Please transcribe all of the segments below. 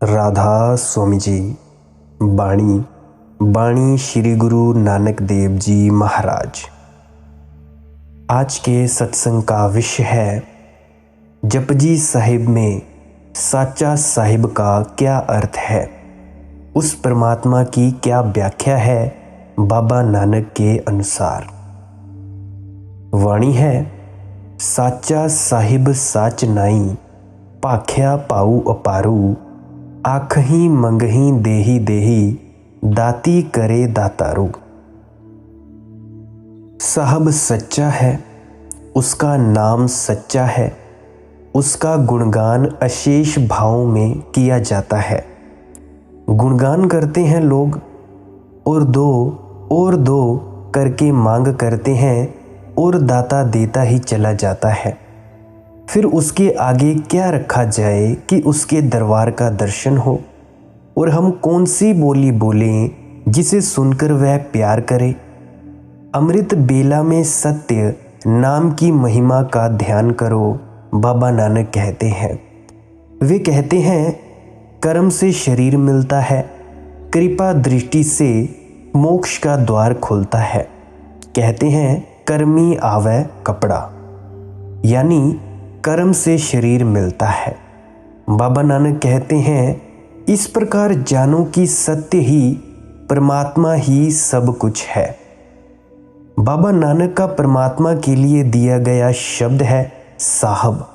राधा स्वामी जी। बाणी बाणी श्री गुरु नानक देव जी महाराज। आज के सत्संग का विषय है जपजी साहिब में साचा साहिब का क्या अर्थ है, उस परमात्मा की क्या व्याख्या है बाबा नानक के अनुसार। वाणी है, साचा साहिब साच नाई, पाख्या पाऊ अपारू, आखही मंगही देही देही, दाती करे दातारू। साहब सच्चा है, उसका नाम सच्चा है, उसका गुणगान अशेष भाव में किया जाता है। गुणगान करते हैं लोग और दो करके मांग करते हैं और दाता देता ही चला जाता है। फिर उसके आगे क्या रखा जाए कि उसके दरबार का दर्शन हो और हम कौन सी बोली बोलें जिसे सुनकर वह प्यार करे। अमृत बेला में सत्य नाम की महिमा का ध्यान करो, बाबा नानक कहते हैं। वे कहते हैं कर्म से शरीर मिलता है, कृपा दृष्टि से मोक्ष का द्वार खुलता है। कहते हैं कर्मी आवे कपड़ा, यानी कर्म से शरीर मिलता है। बाबा नानक कहते हैं इस प्रकार जानो कि सत्य ही परमात्मा ही सब कुछ है। बाबा नानक का परमात्मा के लिए दिया गया शब्द है साहब।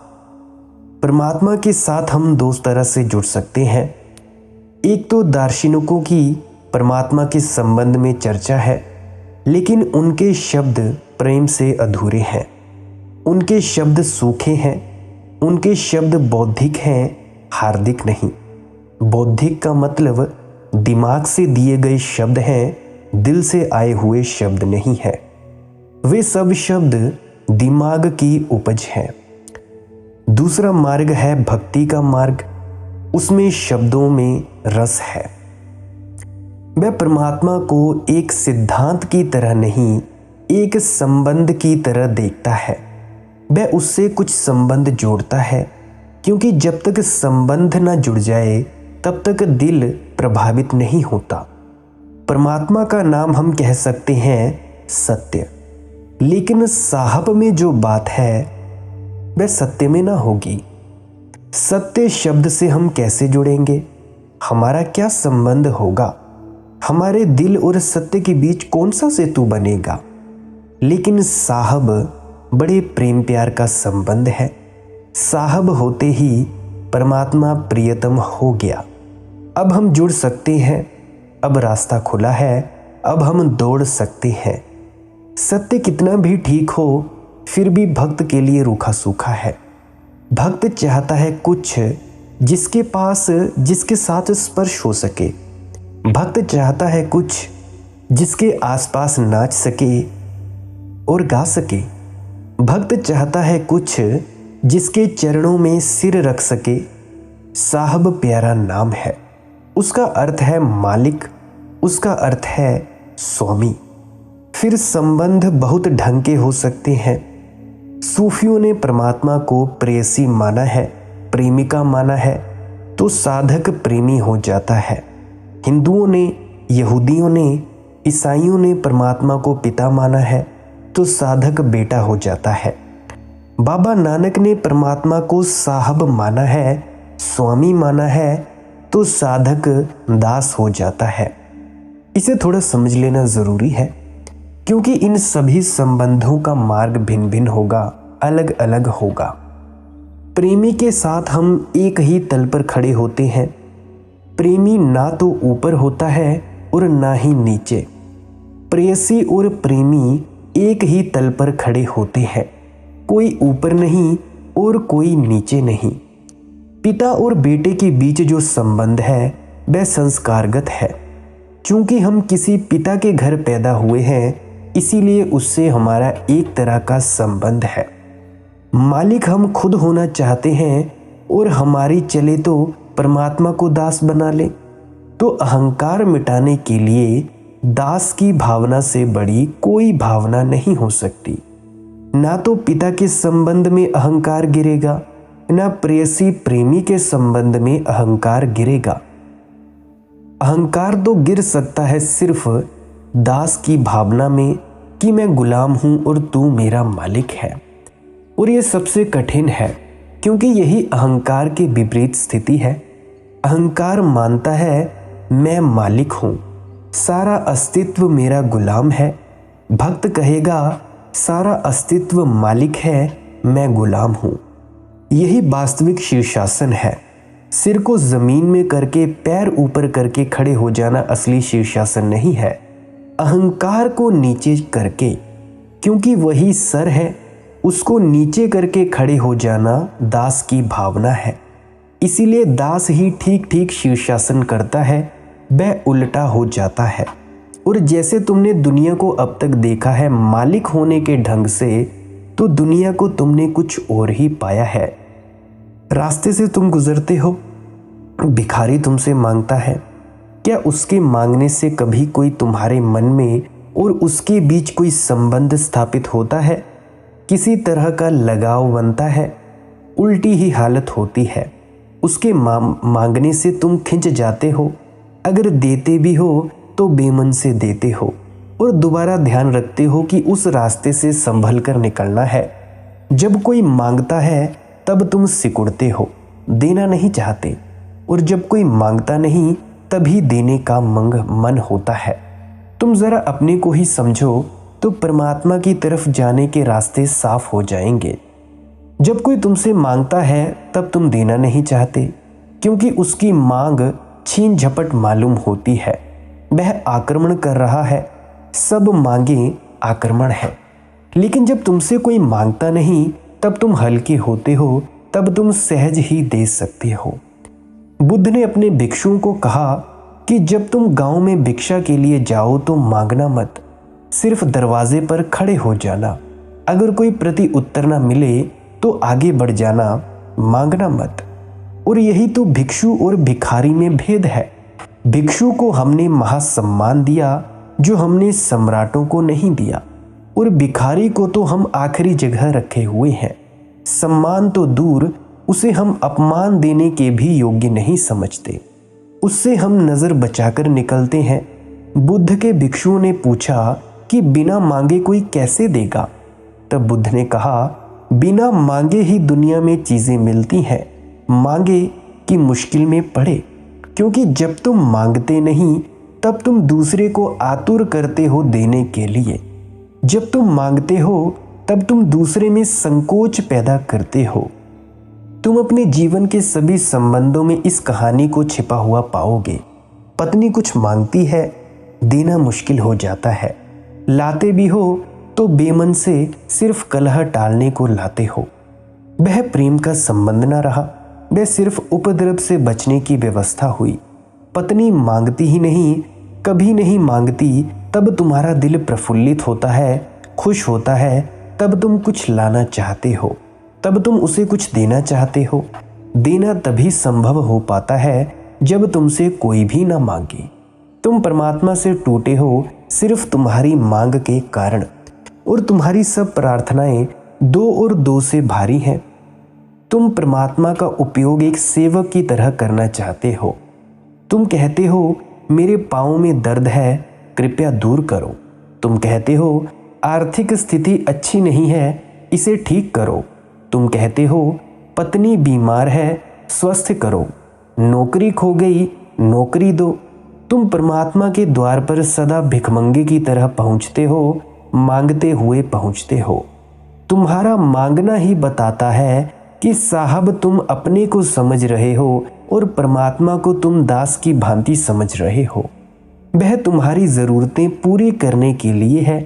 परमात्मा के साथ हम दो तरह से जुड़ सकते हैं। एक तो दार्शनिकों की परमात्मा के संबंध में चर्चा है, लेकिन उनके शब्द प्रेम से अधूरे हैं। उनके शब्द सूखे हैं, उनके शब्द बौद्धिक हैं, हार्दिक नहीं। बौद्धिक का मतलब दिमाग से दिए गए शब्द हैं, दिल से आए हुए शब्द नहीं है। वे सब शब्द दिमाग की उपज हैं। दूसरा मार्ग है भक्ति का मार्ग, उसमें शब्दों में रस है। वह परमात्मा को एक सिद्धांत की तरह नहीं, एक संबंध की तरह देखता है। वह उससे कुछ संबंध जोड़ता है, क्योंकि जब तक संबंध न जुड़ जाए तब तक दिल प्रभावित नहीं होता। परमात्मा का नाम हम कह सकते हैं सत्य, लेकिन साहब में जो बात है वह सत्य में ना होगी। सत्य शब्द से हम कैसे जुड़ेंगे? हमारा क्या संबंध होगा? हमारे दिल और सत्य के बीच कौन सा सेतु बनेगा? लेकिन साहब बड़े प्रेम प्यार का संबंध है। साहब होते ही परमात्मा प्रियतम हो गया। अब हम जुड़ सकते हैं, अब रास्ता खुला है, अब हम दौड़ सकते हैं। सत्य कितना भी ठीक हो, फिर भी भक्त के लिए रूखा सूखा है। भक्त चाहता है कुछ जिसके साथ स्पर्श हो सके। भक्त चाहता है कुछ जिसके आसपास नाच सके और गा सके। भक्त चाहता है कुछ जिसके चरणों में सिर रख सके। साहब प्यारा नाम है, उसका अर्थ है मालिक, उसका अर्थ है स्वामी। फिर संबंध बहुत ढंग के हो सकते हैं। सूफियों ने परमात्मा को प्रेयसी माना है, प्रेमिका माना है, तो साधक प्रेमी हो जाता है। हिंदुओं ने, यहूदियों ने, ईसाइयों ने परमात्मा को पिता माना है, तो साधक बेटा हो जाता है। बाबा नानक ने परमात्मा को साहब माना है, स्वामी माना है, तो साधक दास हो जाता है। इसे थोड़ा समझ लेना जरूरी है, क्योंकि इन सभी संबंधों का मार्ग भिन्न भिन्न होगा, अलग अलग होगा। प्रेमी के साथ हम एक ही तल पर खड़े होते हैं। प्रेमी ना तो ऊपर होता है और ना ही नीचे। प्रेयसी और प्रेमी एक ही तल पर खड़े होते हैं, कोई ऊपर नहीं और कोई नीचे नहीं। पिता और बेटे के बीच जो संबंध है वह संस्कारगत है। चूंकि हम किसी पिता के घर पैदा हुए हैं, इसीलिए उससे हमारा एक तरह का संबंध है। मालिक हम खुद होना चाहते हैं और हमारी चले तो परमात्मा को दास बना ले, तो अहंकार मिटाने के लिए दास की भावना से बड़ी कोई भावना नहीं हो सकती। ना तो पिता के संबंध में अहंकार गिरेगा, न प्रेयसी प्रेमी के संबंध में अहंकार गिरेगा। अहंकार तो गिर सकता है सिर्फ दास की भावना में कि मैं गुलाम हूं और तू मेरा मालिक है। और ये सबसे कठिन है, क्योंकि यही अहंकार की विपरीत स्थिति है। अहंकार मानता है मैं मालिक हूं, सारा अस्तित्व मेरा गुलाम है। भक्त कहेगा सारा अस्तित्व मालिक है, मैं गुलाम हूं। यही वास्तविक शीर्षासन है। सिर को जमीन में करके पैर ऊपर करके खड़े हो जाना असली शीर्षासन नहीं है, अहंकार को नीचे करके, क्योंकि वही सर है, उसको नीचे करके खड़े हो जाना दास की भावना है। इसीलिए दास ही ठीक ठीक शीर्षासन करता है, वह उल्टा हो जाता है। और जैसे तुमने दुनिया को अब तक देखा है मालिक होने के ढंग से, तो दुनिया को तुमने कुछ और ही पाया है। रास्ते से तुम गुजरते हो, भिखारी तुमसे मांगता है, क्या उसके मांगने से कभी कोई तुम्हारे मन में और उसके बीच कोई संबंध स्थापित होता है? किसी तरह का लगाव बनता है? उल्टी ही हालत होती है। उसके मांगने से तुम खिंच जाते हो, अगर देते भी हो तो बेमन से देते हो और दोबारा ध्यान रखते हो कि उस रास्ते से संभल कर निकलना है। जब कोई मांगता है तब तुम सिकुड़ते हो, देना नहीं चाहते, और जब कोई मांगता नहीं तभी देने का मन होता है। तुम जरा अपने को ही समझो तो परमात्मा की तरफ जाने के रास्ते साफ हो जाएंगे। जब कोई तुमसे मांगता है तब तुम देना नहीं चाहते, क्योंकि उसकी मांग छीन झपट मालूम होती है। वह आक्रमण कर रहा है, सब मांगे आक्रमण है। लेकिन जब तुमसे कोई मांगता नहीं तब तुम हल्के होते हो, तब तुम सहज ही दे सकते हो। बुद्ध ने अपने भिक्षुओं को कहा कि जब तुम गांव में भिक्षा के लिए जाओ तो मांगना मत, सिर्फ दरवाजे पर खड़े हो जाना। अगर कोई प्रति उत्तर न मिले तो आगे बढ़ जाना, मांगना मत। और यही तो भिक्षु और भिखारी में भेद है। भिक्षु को हमने महासम्मान दिया जो हमने सम्राटों को नहीं दिया, और भिखारी को तो हम आखिरी जगह रखे हुए हैं। सम्मान तो दूर, उसे हम अपमान देने के भी योग्य नहीं समझते, उससे हम नज़र बचाकर निकलते हैं। बुद्ध के भिक्षुओं ने पूछा कि बिना मांगे कोई कैसे देगा? तब बुद्ध ने कहा, बिना मांगे ही दुनिया में चीज़ें मिलती हैं, मांगे कि मुश्किल में पड़े। क्योंकि जब तुम मांगते नहीं तब तुम दूसरे को आतुर करते हो देने के लिए। जब तुम मांगते हो तब तुम दूसरे में संकोच पैदा करते हो। तुम अपने जीवन के सभी संबंधों में इस कहानी को छिपा हुआ पाओगे। पत्नी कुछ मांगती है, देना मुश्किल हो जाता है। लाते भी हो तो बेमन से सिर्फ कलह टालने को लाते हो। वह प्रेम का संबंध न रहा, वह सिर्फ उपद्रव से बचने की व्यवस्था हुई। पत्नी मांगती ही नहीं, कभी नहीं मांगती, तब तुम्हारा दिल प्रफुल्लित होता है, खुश होता है, तब तुम कुछ लाना चाहते हो, तब तुम उसे कुछ देना चाहते हो। देना तभी संभव हो पाता है जब तुमसे कोई भी ना मांगे। तुम परमात्मा से टूटे हो सिर्फ तुम्हारी मांग के कारण, और तुम्हारी सब प्रार्थनाएं 2 और 2 से भारी हैं। तुम परमात्मा का उपयोग एक सेवक की तरह करना चाहते हो। तुम कहते हो मेरे पाँव में दर्द है, कृपया दूर करो। तुम कहते हो आर्थिक स्थिति अच्छी नहीं है, इसे ठीक करो। तुम कहते हो पत्नी बीमार है, स्वस्थ करो। नौकरी खो गई, नौकरी दो। तुम परमात्मा के द्वार पर सदा भिखमंगे की तरह पहुँचते हो, मांगते हुए पहुँचते हो। तुम्हारा मांगना ही बताता है कि साहब तुम अपने को समझ रहे हो और परमात्मा को तुम दास की भांति समझ रहे हो। वह तुम्हारी ज़रूरतें पूरी करने के लिए है,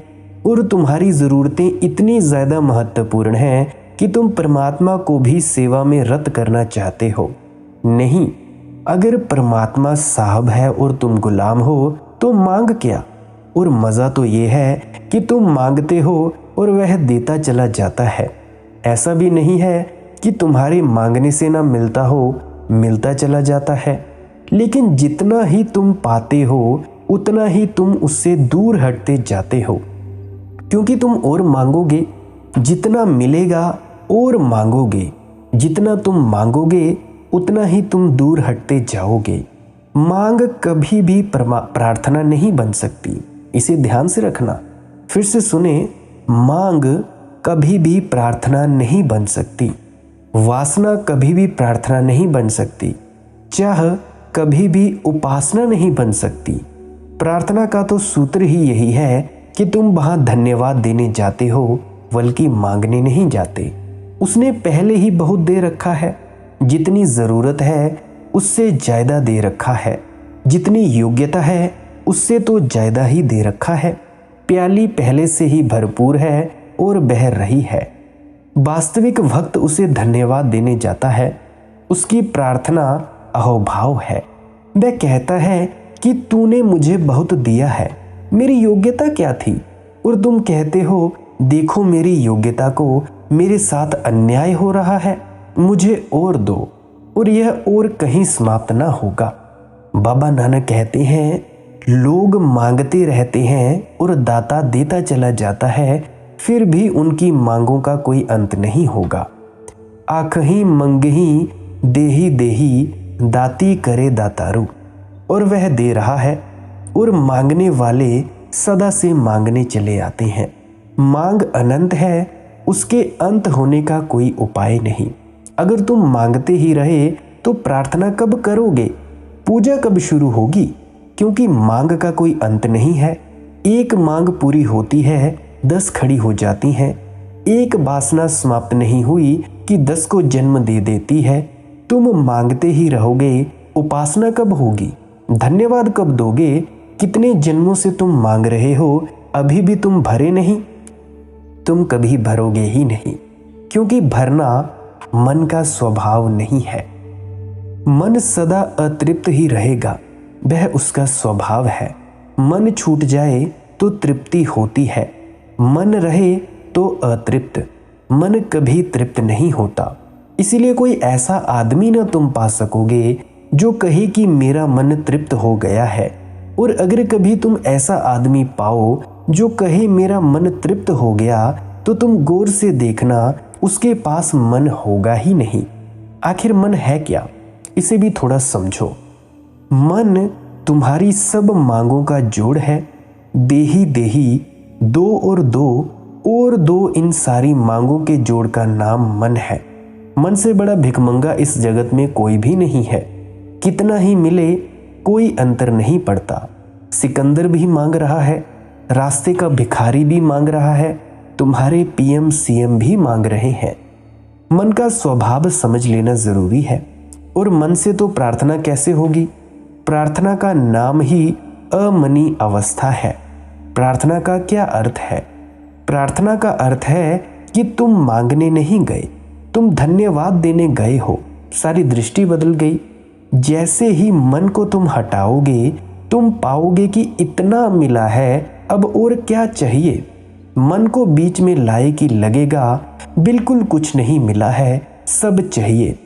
और तुम्हारी ज़रूरतें इतनी ज़्यादा महत्वपूर्ण हैं कि तुम परमात्मा को भी सेवा में रत करना चाहते हो। नहीं, अगर परमात्मा साहब है और तुम गुलाम हो तो मांग क्या? और मज़ा तो ये है कि तुम मांगते हो और वह देता चला जाता है। ऐसा भी नहीं है कि तुम्हारे मांगने से ना मिलता हो, मिलता चला जाता है। लेकिन जितना ही तुम पाते हो उतना ही तुम उससे दूर हटते जाते हो, क्योंकि तुम और मांगोगे, जितना मिलेगा और मांगोगे, जितना तुम मांगोगे उतना ही तुम दूर हटते जाओगे। मांग कभी भी प्रार्थना नहीं बन सकती, इसे ध्यान से रखना। फिर से सुने, मांग कभी भी प्रार्थना नहीं बन सकती, वासना कभी भी प्रार्थना नहीं बन सकती, चाह कभी भी उपासना नहीं बन सकती। प्रार्थना का तो सूत्र ही यही है कि तुम वहां धन्यवाद देने जाते हो, बल्कि मांगने नहीं जाते। उसने पहले ही बहुत दे रखा है, जितनी ज़रूरत है उससे ज़्यादा दे रखा है, जितनी योग्यता है उससे तो ज़्यादा ही दे रखा है। प्याली पहले से ही भरपूर है और बह रही है। वास्तविक भक्त उसे धन्यवाद देने जाता है। उसकी प्रार्थना अहोभाव है। वह कहता है कि तूने मुझे बहुत दिया है, मेरी योग्यता क्या थी? और तुम कहते हो, देखो मेरी योग्यता को मेरे साथ अन्याय हो रहा है, मुझे और दो, और यह और कहीं समाप्त ना होगा। बाबा नानक कहते हैं, लोग मांगते रहते हैं और दाता देता चला जाता है, फिर भी उनकी मांगों का कोई अंत नहीं होगा। आखही मंगही देही देही दाती करे दातारू। और वह दे रहा है, और मांगने वाले सदा से मांगने चले आते हैं। मांग अनंत है, उसके अंत होने का कोई उपाय नहीं। अगर तुम मांगते ही रहे तो प्रार्थना कब करोगे? पूजा कब शुरू होगी? क्योंकि मांग का कोई अंत नहीं है। एक मांग पूरी होती है, 10 खड़ी हो जाती हैं। एक वासना समाप्त नहीं हुई कि 10 को जन्म दे देती है। तुम मांगते ही रहोगे, उपासना कब होगी? धन्यवाद कब दोगे? कितने जन्मों से तुम मांग रहे हो, अभी भी तुम भरे नहीं। तुम कभी भरोगे ही नहीं, क्योंकि भरना मन का स्वभाव नहीं है। मन सदा अतृप्त ही रहेगा, वह उसका स्वभाव है। मन छूट जाए तो तृप्ति होती है, मन रहे तो अतृप्त। मन कभी तृप्त नहीं होता। इसीलिए कोई ऐसा आदमी न तुम पा सकोगे जो कहे कि मेरा मन तृप्त हो गया है। और अगर कभी तुम ऐसा आदमी पाओ जो कहे मेरा मन तृप्त हो गया, तो तुम गौर से देखना, उसके पास मन होगा ही नहीं। आखिर मन है क्या, इसे भी थोड़ा समझो। मन तुम्हारी सब मांगों का जोड़ है। देही देही, दो और दो, इन सारी मांगों के जोड़ का नाम मन है। मन से बड़ा भिखमंगा इस जगत में कोई भी नहीं है। कितना ही मिले कोई अंतर नहीं पड़ता। सिकंदर भी मांग रहा है, रास्ते का भिखारी भी मांग रहा है, तुम्हारे पीएम सीएम भी मांग रहे हैं। मन का स्वभाव समझ लेना जरूरी है। और मन से तो प्रार्थना कैसे होगी? प्रार्थना का नाम ही अमनी अवस्था है। प्रार्थना का क्या अर्थ है? प्रार्थना का अर्थ है कि तुम मांगने नहीं गए, तुम धन्यवाद देने गए हो। सारी दृष्टि बदल गई। जैसे ही मन को तुम हटाओगे, तुम पाओगे कि इतना मिला है, अब और क्या चाहिए। मन को बीच में लाए कि लगेगा बिल्कुल कुछ नहीं मिला है, सब चाहिए।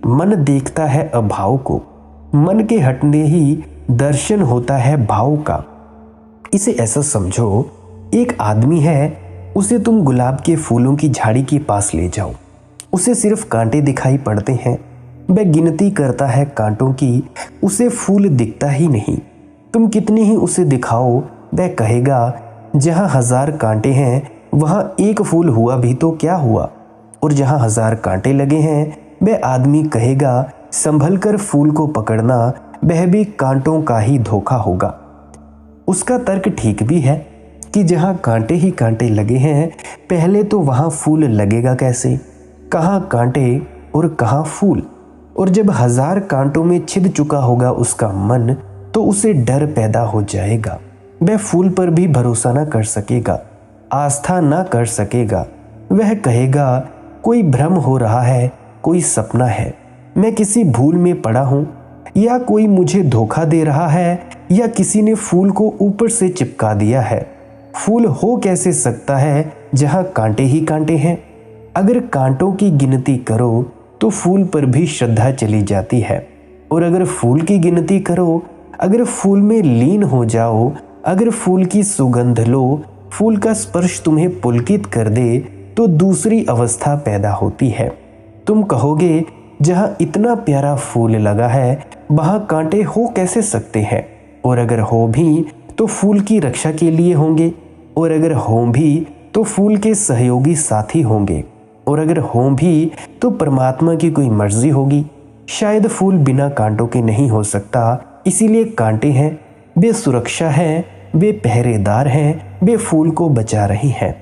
मन देखता है अभाव को, मन के हटने ही दर्शन होता है भाव का। इसे ऐसा समझो, एक आदमी है, उसे तुम गुलाब के फूलों की झाड़ी के पास ले जाओ, उसे सिर्फ कांटे दिखाई पड़ते हैं। वह गिनती करता है कांटों की, उसे फूल दिखता ही नहीं। तुम कितनी ही उसे दिखाओ, वह कहेगा जहाँ 1000 कांटे हैं वहाँ एक फूल हुआ भी तो क्या हुआ। और जहाँ 1000 कांटे लगे हैं, वह आदमी कहेगा संभल कर फूल को पकड़ना, वह भी कांटों का ही धोखा होगा। उसका तर्क ठीक भी है कि जहाँ कांटे ही कांटे लगे हैं, पहले तो वहाँ फूल लगेगा कैसे? कहाँ कांटे और कहाँ फूल? और जब 1000 कांटों में छिद चुका होगा उसका मन, तो उसे डर पैदा हो जाएगा। वह फूल पर भी भरोसा न कर सकेगा, आस्था न कर सकेगा। वह कहेगा कोई भ्रम हो रहा है, कोई सपना है, मैं किसी भूल में पड़ा हूँ, या कोई मुझे धोखा दे रहा है, या किसी ने फूल को ऊपर से चिपका दिया है। फूल हो कैसे सकता है जहाँ कांटे ही कांटे हैं? अगर कांटों की गिनती करो तो फूल पर भी श्रद्धा चली जाती है। और अगर फूल की गिनती करो, अगर फूल में लीन हो जाओ, अगर फूल की सुगंध लो, फूल का स्पर्श तुम्हें पुलकित कर दे, तो दूसरी अवस्था पैदा होती है। तुम कहोगे जहाँ इतना प्यारा फूल लगा है वहाँ कांटे हो कैसे सकते हैं, और अगर हो भी तो फूल की रक्षा के लिए होंगे, और अगर हो भी तो फूल के सहयोगी साथी होंगे, और अगर हो भी तो परमात्मा की कोई मर्जी होगी। शायद फूल बिना कांटों के नहीं हो सकता, इसीलिए कांटे हैं, वे सुरक्षा है, वे पहरेदार हैं, वे फूल को बचा रही हैं।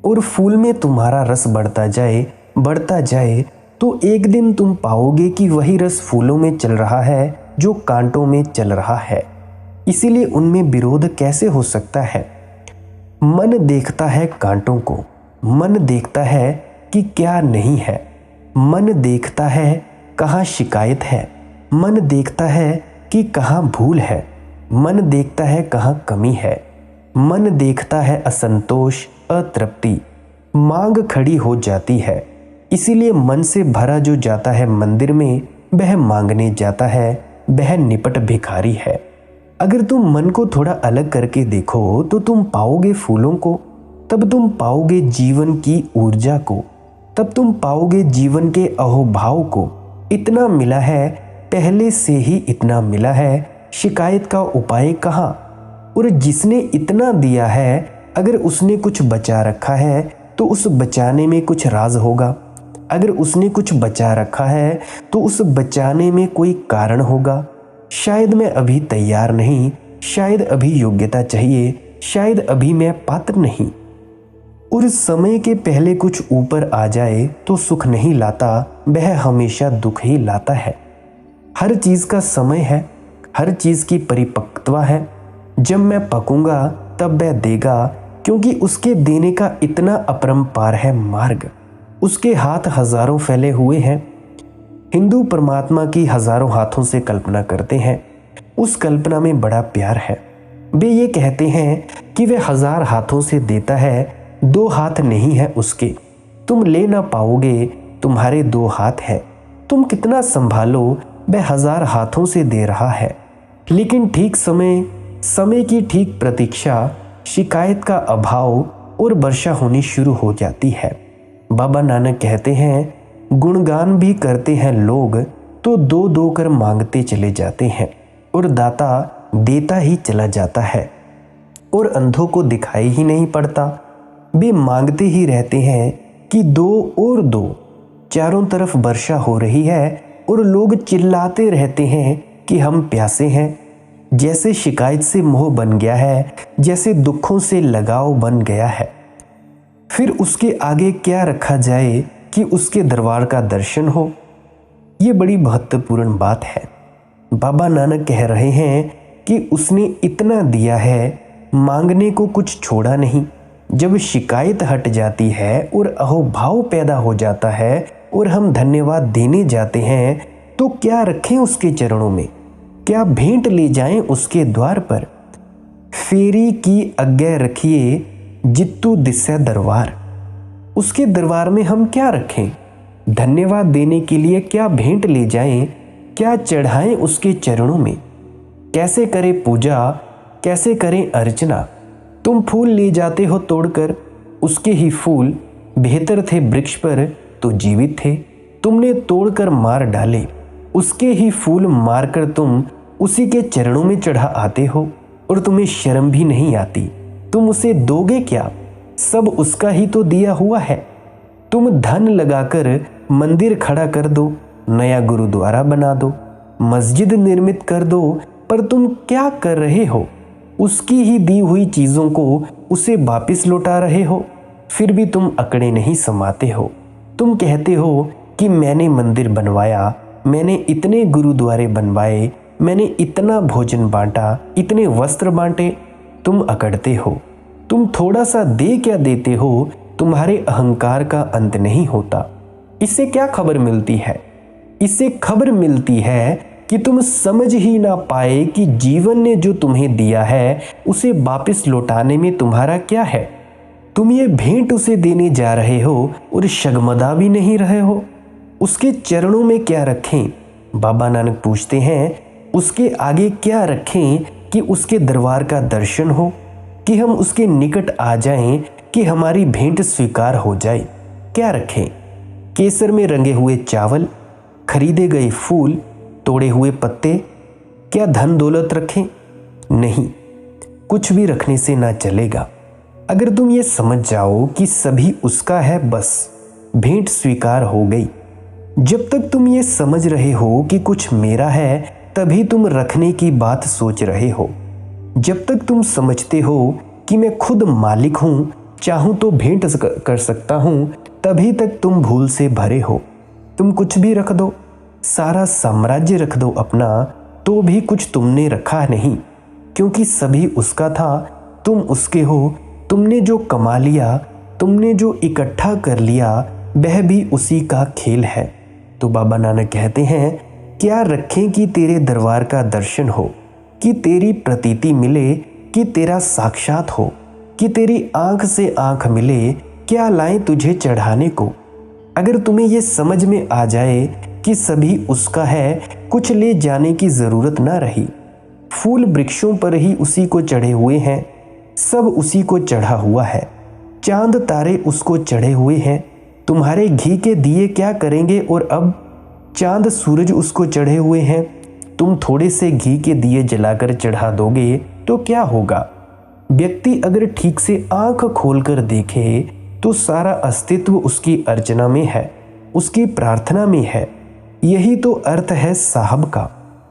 और फूल में तुम्हारा रस बढ़ता जाए तो एक दिन तुम पाओगे कि वही रस फूलों में चल रहा है जो कांटों में चल रहा है। इसीलिए उनमें विरोध कैसे हो सकता है। मन देखता है कांटों को, मन देखता है कि क्या नहीं है, मन देखता है कहाँ शिकायत है, मन देखता है कि कहाँ भूल है, मन देखता है कहाँ कमी है, मन देखता है असंतोष, अतृप्ति, मांग खड़ी हो जाती है। इसीलिए मन से भरा जो जाता है मंदिर में, वह मांगने जाता है, वह निपट भिखारी है। अगर तुम मन को थोड़ा अलग करके देखो तो तुम पाओगे फूलों को, तब तुम पाओगे जीवन की ऊर्जा को, तब तुम पाओगे जीवन के अहोभाव को। इतना मिला है, पहले से ही इतना मिला है, शिकायत का उपाय कहाँ। और जिसने इतना दिया है, अगर उसने कुछ बचा रखा है तो उस बचाने में कुछ राज होगा, अगर उसने कुछ बचा रखा है तो उस बचाने में कोई कारण होगा। शायद मैं अभी तैयार नहीं, शायद अभी योग्यता चाहिए, शायद अभी मैं पात्र नहीं। और समय के पहले कुछ ऊपर आ जाए तो सुख नहीं लाता, वह हमेशा दुख ही लाता है। हर चीज़ का समय है, हर चीज़ की परिपक्वता है। जब मैं पकूंगा तब वह देगा, क्योंकि उसके देने का इतना अपरंपार है मार्ग। उसके हाथ हजारों फैले हुए हैं। हिंदू परमात्मा की हजारों हाथों से कल्पना करते हैं, उस कल्पना में बड़ा प्यार है। वे ये कहते हैं कि वे 1000 हाथों से देता है, 2 हाथ नहीं है उसके। तुम ले ना पाओगे, तुम्हारे 2 हाथ हैं। तुम कितना संभालो, वह 1000 हाथों से दे रहा है। लेकिन ठीक समय की ठीक प्रतीक्षा, शिकायत का अभाव और वर्षा होनी शुरू हो जाती है। बाबा नानक कहते हैं, गुणगान भी करते हैं लोग तो 2-2 कर मांगते चले जाते हैं, और दाता देता ही चला जाता है, और अंधों को दिखाई ही नहीं पड़ता। वे मांगते ही रहते हैं कि 2 और 2। चारों तरफ वर्षा हो रही है और लोग चिल्लाते रहते हैं कि हम प्यासे हैं। जैसे शिकायत से मोह बन गया है, जैसे दुखों से लगाव बन गया है। फिर उसके आगे क्या रखा जाए कि उसके दरबार का दर्शन हो। ये बड़ी महत्वपूर्ण बात है। बाबा नानक कह रहे हैं कि उसने इतना दिया है, मांगने को कुछ छोड़ा नहीं। जब शिकायत हट जाती है और अहोभाव पैदा हो जाता है और हम धन्यवाद देने जाते हैं, तो क्या रखें उसके चरणों में, क्या भेंट ले जाएं उसके द्वार पर। फेरी की आज्ञा रखिए जित्तू दिस्से दरबार। उसके दरबार में हम क्या रखें, धन्यवाद देने के लिए क्या भेंट ले जाएं, क्या चढ़ाएं उसके चरणों में, कैसे करें पूजा, कैसे करें अर्चना। तुम फूल ले जाते हो तोड़कर, उसके ही फूल बेहतर थे वृक्ष पर तो जीवित थे, तुमने तोड़कर मार डाले। उसके ही फूल मारकर तुम उसी के चरणों में चढ़ा आते हो, और तुम्हें शर्म भी नहीं आती। तुम उसे दोगे क्या, सब उसका ही तो दिया हुआ है। तुम धन लगाकर मंदिर खड़ा कर दो, नया गुरुद्वारा बना दो, मस्जिद निर्मित कर दो, पर तुम क्या कर रहे हो, उसकी ही दी हुई चीज़ों को उसे वापस लौटा रहे हो। फिर भी तुम अकड़े नहीं समाते हो। तुम कहते हो कि मैंने मंदिर बनवाया, मैंने इतने गुरुद्वारे बनवाए, मैंने इतना भोजन बांटा, इतने वस्त्र बांटे। तुम अकड़ते हो। तुम थोड़ा सा दे क्या देते हो, तुम्हारे अहंकार का अंत नहीं होता। इससे क्या खबर मिलती है, इससे खबर मिलती है कि तुम समझ ही ना पाए कि जीवन ने जो तुम्हें दिया है उसे वापस लौटाने में तुम्हारा क्या है। तुम ये भेंट उसे देने जा रहे हो और शगमदा भी नहीं रहे हो। उसके चरणों में क्या रखें, बाबा नानक पूछते हैं। उसके आगे क्या रखें कि उसके दरबार का दर्शन हो, कि हम उसके निकट आ जाएं, कि हमारी भेंट स्वीकार हो जाए। क्या रखें, केसर में रंगे हुए चावल, खरीदे गए फूल, तोड़े हुए पत्ते, क्या धन दौलत रखें? नहीं, कुछ भी रखने से ना चलेगा। अगर तुम ये समझ जाओ कि सभी उसका है, बस भेंट स्वीकार हो गई। जब तक तुम ये समझ रहे हो कि कुछ मेरा है, तभी तुम रखने की बात सोच रहे हो। जब तक तुम समझते हो कि मैं खुद मालिक हूं, चाहूं तो भेंट कर सकता हूं, तभी तक तुम भूल से भरे हो। तुम कुछ भी रख दो, सारा साम्राज्य रख दो अपना, तो भी कुछ तुमने रखा नहीं, क्योंकि सभी उसका था, तुम उसके हो। तुमने जो कमा लिया, तुमने जो इकट्ठा कर लिया, वह भी उसी का खेल है। तो बाबा नानक कहते हैं, क्या रखें कि तेरे दरबार का दर्शन हो, कि तेरी प्रतीति मिले, कि तेरा साक्षात हो, कि तेरी आंख से आंख मिले, क्या लाएं तुझे चढ़ाने को। अगर तुम्हें ये समझ में आ जाए कि सभी उसका है, कुछ ले जाने की जरूरत ना रही। फूल वृक्षों पर ही उसी को चढ़े हुए हैं, सब उसी को चढ़ा हुआ है। चांद तारे उसको चढ़े हुए हैं। तुम्हारे घी के दिए क्या करेंगे? और अब चांद सूरज उसको चढ़े हुए हैं। तुम थोड़े से घी के दिए जलाकर चढ़ा दोगे तो क्या होगा? व्यक्ति अगर ठीक से आंख खोलकर देखे तो सारा अस्तित्व उसकी अर्चना में है, उसकी प्रार्थना में है। यही तो अर्थ है साहब का।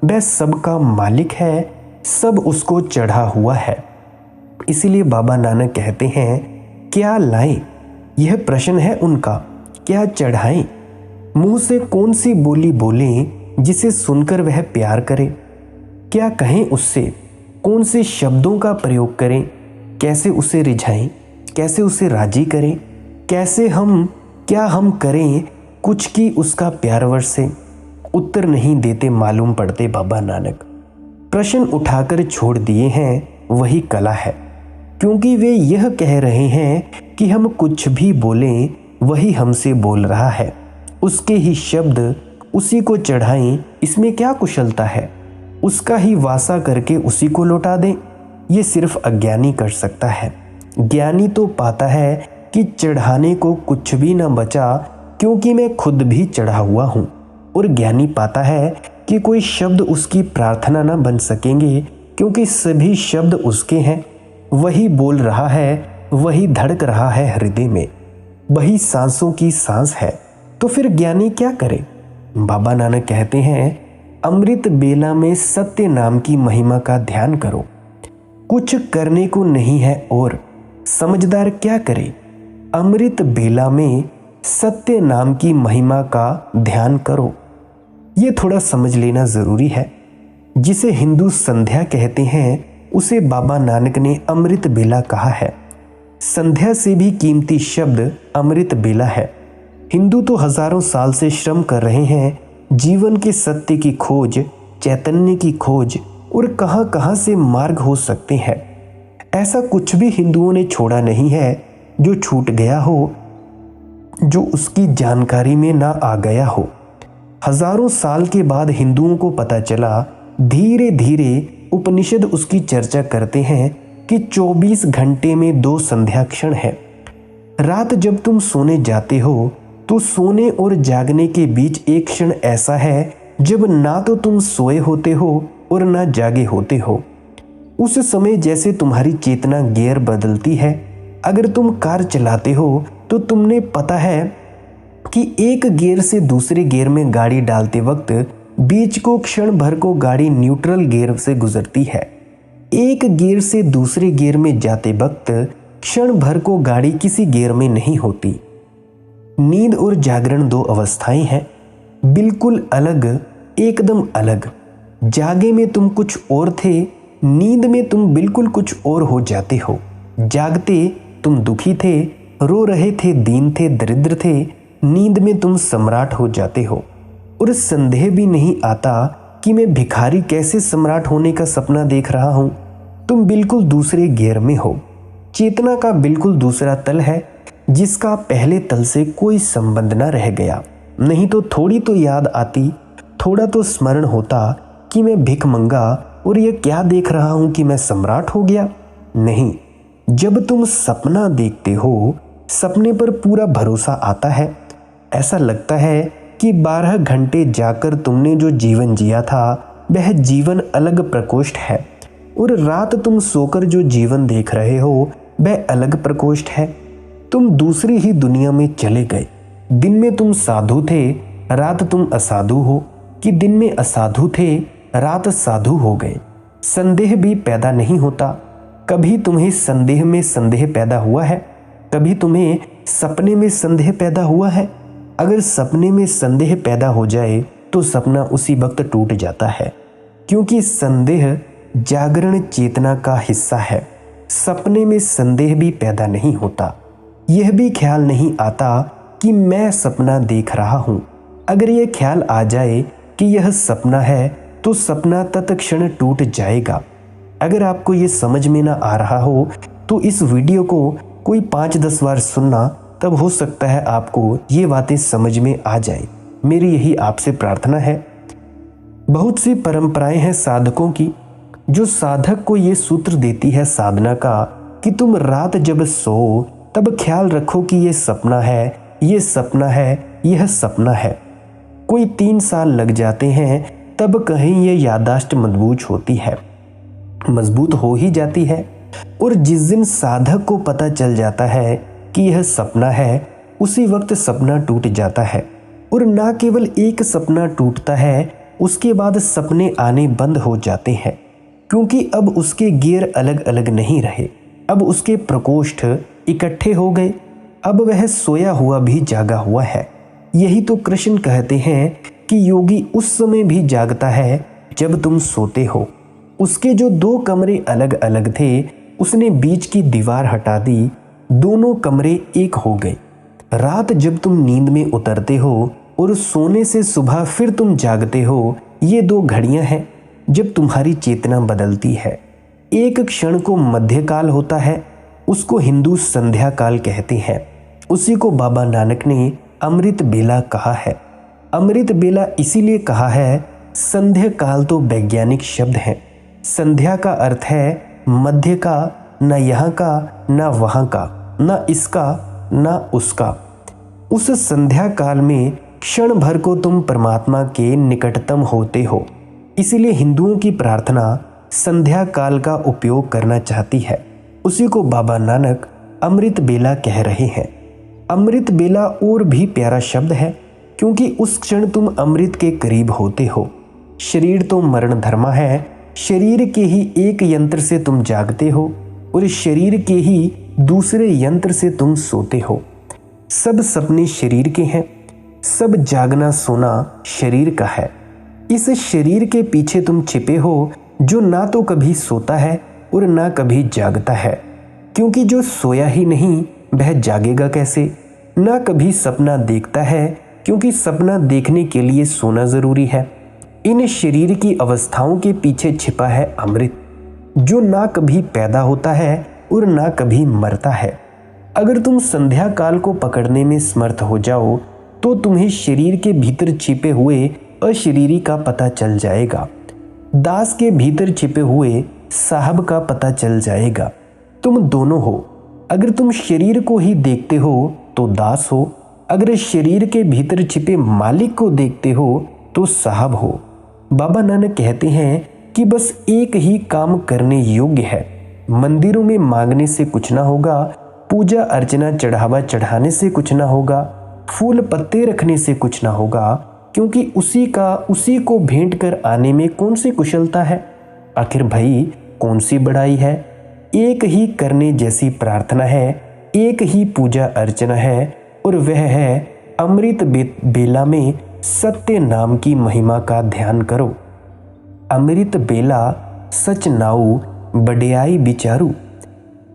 वह सबका मालिक है, सब उसको चढ़ा हुआ है। इसीलिए बाबा नानक कहते हैं, क्या लाएं? यह प्रश्न है उनका। क्या चढ़ाएं? मुंह से कौन सी बोली बोलें जिसे सुनकर वह प्यार करे? क्या कहें उससे? कौन से शब्दों का प्रयोग करें? कैसे उसे रिझाएं? कैसे उसे राजी करें? कैसे क्या हम करें कुछ की उसका प्यार वर्ष से? उत्तर नहीं देते मालूम पड़ते बाबा नानक। प्रश्न उठाकर छोड़ दिए हैं, वही कला है। क्योंकि वे यह कह रहे हैं कि हम कुछ भी बोलें, वही हमसे बोल रहा है। उसके ही शब्द उसी को चढ़ाएं, इसमें क्या कुशलता है? उसका ही वासा करके उसी को लौटा दें, ये सिर्फ अज्ञानी कर सकता है। ज्ञानी तो पाता है कि चढ़ाने को कुछ भी न बचा, क्योंकि मैं खुद भी चढ़ा हुआ हूँ। और ज्ञानी पाता है कि कोई शब्द उसकी प्रार्थना न बन सकेंगे, क्योंकि सभी शब्द उसके हैं। वही बोल रहा है, वही धड़क रहा है हृदय में, वही सांसों की सांस है। तो फिर ज्ञानी क्या करे? बाबा नानक कहते हैं, अमृत बेला में सत्य नाम की महिमा का ध्यान करो। कुछ करने को नहीं है और समझदार क्या करे? अमृत बेला में सत्य नाम की महिमा का ध्यान करो। ये थोड़ा समझ लेना जरूरी है। जिसे हिंदू संध्या कहते हैं, उसे बाबा नानक ने अमृत बेला कहा है। संध्या से भी कीमती शब्द अमृत बेला है। हिंदू तो हजारों साल से श्रम कर रहे हैं, जीवन के सत्य की खोज, चैतन्य की खोज, और कहां कहां से मार्ग हो सकते हैं। ऐसा कुछ भी हिंदुओं ने छोड़ा नहीं है जो छूट गया हो, जो उसकी जानकारी में ना आ गया हो। हजारों साल के बाद हिंदुओं को पता चला, धीरे धीरे उपनिषद उसकी चर्चा करते हैं कि 24 घंटे में 2 संध्या क्षण है। रात जब तुम सोने जाते हो तो सोने और जागने के बीच एक क्षण ऐसा है जब ना तो तुम सोए होते हो और ना जागे होते हो। उस समय जैसे तुम्हारी चेतना गियर बदलती है। अगर तुम कार चलाते हो तो तुमने पता है कि एक गियर से दूसरे गियर में गाड़ी डालते वक्त बीच को क्षण भर को गाड़ी न्यूट्रल गियर से गुजरती है। एक गियर से दूसरे गियर में जाते वक्त क्षण भर को गाड़ी किसी गियर में नहीं होती। नींद और जागरण 2 अवस्थाएं हैं, बिल्कुल अलग, एकदम अलग। जागे में तुम कुछ और थे, नींद में तुम बिल्कुल कुछ और हो जाते हो। जागते तुम दुखी थे, रो रहे थे, दीन थे, दरिद्र थे। नींद में तुम सम्राट हो जाते हो। और संदेह भी नहीं आता कि मैं भिखारी कैसे सम्राट होने का सपना देख रहा हूं। तुम बिल्कुल दूसरे गियर में हो। चेतना का बिल्कुल दूसरा तल है, जिसका पहले तल से कोई संबंध न रह गया। नहीं तो थोड़ी तो याद आती, थोड़ा तो स्मरण होता कि मैं भिख मंगा और ये क्या देख रहा हूं कि मैं सम्राट हो गया। नहीं, जब तुम सपना देखते हो, सपने पर पूरा भरोसा आता है। ऐसा लगता है कि 12 घंटे जाकर तुमने जो जीवन जिया था वह जीवन अलग प्रकोष्ठ है, और रात तुम सोकर जो जीवन देख रहे हो वह अलग प्रकोष्ठ है। तुम दूसरी ही दुनिया में चले गए। दिन में तुम साधु थे, रात तुम असाधु हो, कि दिन में असाधु थे, रात साधु हो गए। संदेह भी पैदा नहीं होता। कभी तुम्हें संदेह में संदेह पैदा हुआ है? कभी तुम्हें सपने में संदेह पैदा हुआ है? अगर सपने में संदेह पैदा हो जाए तो सपना उसी वक्त टूट जाता है, क्योंकि संदेह जागरण चेतना का हिस्सा है। सपने में संदेह भी पैदा नहीं होता। यह भी ख्याल नहीं आता कि मैं सपना देख रहा हूँ। अगर यह ख्याल आ जाए कि यह सपना है तो सपना तत्क्षण टूट जाएगा। अगर आपको ये समझ में ना आ रहा हो तो इस वीडियो को कोई 5-10 बार सुनना, तब हो सकता है आपको ये बातें समझ में आ जाए। मेरी यही आपसे प्रार्थना है। बहुत सी परंपराएं हैं साधकों की, जो साधक को ये सूत्र देती है साधना का कि तुम रात जब सो तब ख्याल रखो कि ये सपना है, ये सपना है, यह सपना है। कोई 3 साल लग जाते हैं तब कहीं ये याददाश्त मजबूत हो ही जाती है। और जिस दिन साधक को पता चल जाता है कि यह सपना है, उसी वक्त सपना टूट जाता है। और ना केवल एक सपना टूटता है, उसके बाद सपने आने बंद हो जाते हैं, क्योंकि अब उसके गियर अलग अलग नहीं रहे। अब उसके प्रकोष्ठ इकट्ठे हो गए। अब वह सोया हुआ भी जागा हुआ है। यही तो कृष्ण कहते हैं कि योगी उस समय भी जागता है जब तुम सोते हो। उसके जो 2 कमरे अलग अलग थे, उसने बीच की दीवार हटा दी, दोनों कमरे एक हो गए। रात जब तुम नींद में उतरते हो और सोने से सुबह फिर तुम जागते हो, ये 2 घड़ियां हैं जब तुम्हारी चेतना बदलती है। एक क्षण को मध्यकाल होता है, उसको हिंदू संध्या काल कहते हैं। उसी को बाबा नानक ने अमृत बेला कहा है। अमृत बेला इसीलिए कहा है, संध्या काल तो वैज्ञानिक शब्द है। संध्या का अर्थ है मध्य का, न यहाँ का, न वहाँ का, न इसका, न उसका। उस संध्या काल में क्षण भर को तुम परमात्मा के निकटतम होते हो। इसीलिए हिंदुओं की प्रार्थना संध्या काल का उपयोग करना चाहती है। उसी को बाबा नानक अमृत बेला कह रहे हैं। अमृत बेला और भी प्यारा शब्द है, क्योंकि उस क्षण तुम अमृत के करीब होते हो। शरीर तो मरण धर्मा है। शरीर के ही एक यंत्र से तुम जागते हो और शरीर के ही दूसरे यंत्र से तुम सोते हो। सब सपने शरीर के हैं। सब जागना सोना शरीर का है। इस शरीर के पीछे तुम छिपे हो, जो ना तो कभी सोता है और ना कभी जागता है, क्योंकि जो सोया ही नहीं वह जागेगा कैसे। ना कभी सपना देखता है, क्योंकि सपना देखने के लिए सोना जरूरी है। इन शरीर की अवस्थाओं के पीछे छिपा है अमृत, जो ना कभी पैदा होता है और ना कभी मरता है। अगर तुम संध्या काल को पकड़ने में समर्थ हो जाओ तो तुम्हें शरीर के भीतर छिपे हुए अशरीरी का पता चल जाएगा। दास के भीतर छिपे हुए साहब का पता चल जाएगा। तुम दोनों हो। अगर तुम शरीर को ही देखते हो तो दास हो, अगर शरीर के भीतर छिपे मालिक को देखते हो तो साहब हो। बाबा नानक कहते हैं कि बस एक ही काम करने योग्य है। मंदिरों में मांगने से कुछ ना होगा, पूजा अर्चना चढ़ावा चढ़ाने से कुछ ना होगा, फूल पत्ते रखने से कुछ ना होगा, क्योंकि उसी को भेंट कर आने में कौन सी कुशलता है। आखिर भाई कौन सी बड़ाई है। एक ही करने जैसी प्रार्थना है, एक ही पूजा अर्चना है, और वह है अमृत बेला में सत्य नाम की महिमा का ध्यान करो। अमृत बेला सच नाऊ बड़ियाई विचारू।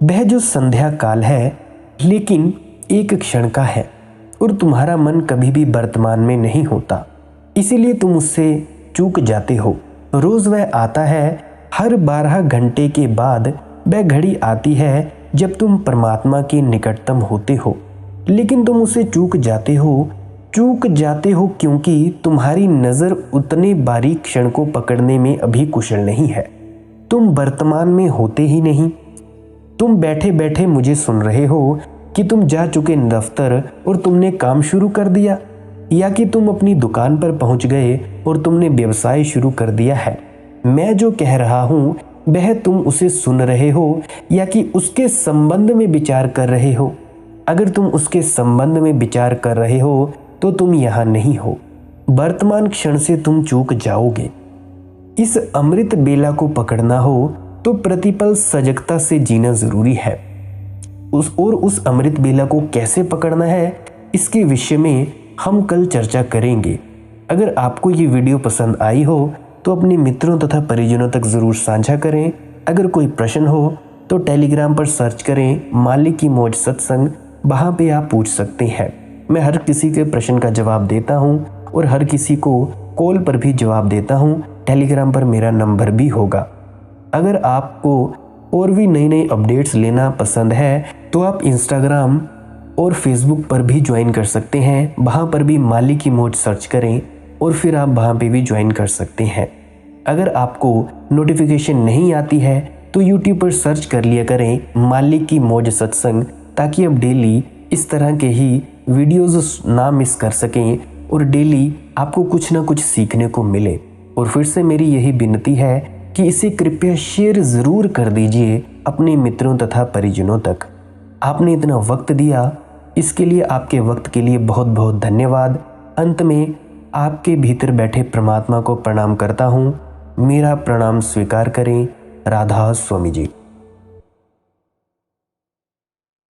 वह जो संध्या काल है लेकिन एक क्षण का है, और तुम्हारा मन कभी भी वर्तमान में नहीं होता, इसीलिए तुम उससे चूक जाते हो। रोज वह आता है, हर 12 घंटे के बाद वह घड़ी आती है जब तुम परमात्मा के निकटतम होते हो, लेकिन तुम उसे चूक जाते हो क्योंकि तुम्हारी नज़र उतने बारीक क्षण को पकड़ने में अभी कुशल नहीं है। तुम वर्तमान में होते ही नहीं। तुम बैठे बैठे मुझे सुन रहे हो, कि तुम जा चुके दफ्तर और तुमने काम शुरू कर दिया, या कि तुम अपनी दुकान पर पहुंच गए और तुमने व्यवसाय शुरू कर दिया है। मैं जो कह रहा हूं वह तुम उसे सुन रहे हो या कि उसके संबंध में विचार कर रहे हो। अगर तुम उसके संबंध में विचार कर रहे हो तो तुम यहाँ नहीं हो। वर्तमान क्षण से तुम चूक जाओगे। इस अमृत बेला को पकड़ना हो तो प्रतिपल सजगता से जीना जरूरी है। उस अमृत बेला को कैसे पकड़ना है, इसके विषय में हम कल चर्चा करेंगे। अगर आपको ये वीडियो पसंद आई हो तो अपने मित्रों तथा परिजनों तक ज़रूर साझा करें। अगर कोई प्रश्न हो तो टेलीग्राम पर सर्च करें माली की मौज सत्संग, वहाँ पे आप पूछ सकते हैं। मैं हर किसी के प्रश्न का जवाब देता हूँ और हर किसी को कॉल पर भी जवाब देता हूँ। टेलीग्राम पर मेरा नंबर भी होगा। अगर आपको और भी नई नई अपडेट्स लेना पसंद है तो आप इंस्टाग्राम और फेसबुक पर भी ज्वाइन कर सकते हैं। वहाँ पर भी माली की मौज सर्च करें और फिर आप वहाँ पे भी ज्वाइन कर सकते हैं। अगर आपको नोटिफिकेशन नहीं आती है तो यूट्यूब पर सर्च कर लिया करें माली की मौज सत्संग, ताकि आप डेली इस तरह के ही वीडियोस ना मिस कर सकें और डेली आपको कुछ ना कुछ सीखने को मिले। और फिर से मेरी यही विनती है कि इसे कृपया शेयर ज़रूर कर दीजिए अपने मित्रों तथा परिजनों तक। आपने इतना वक्त दिया, इसके लिए आपके वक्त के लिए बहुत बहुत धन्यवाद। अंत में आपके भीतर बैठे परमात्मा को प्रणाम करता हूँ। मेरा प्रणाम स्वीकार करें। राधा स्वामी जी।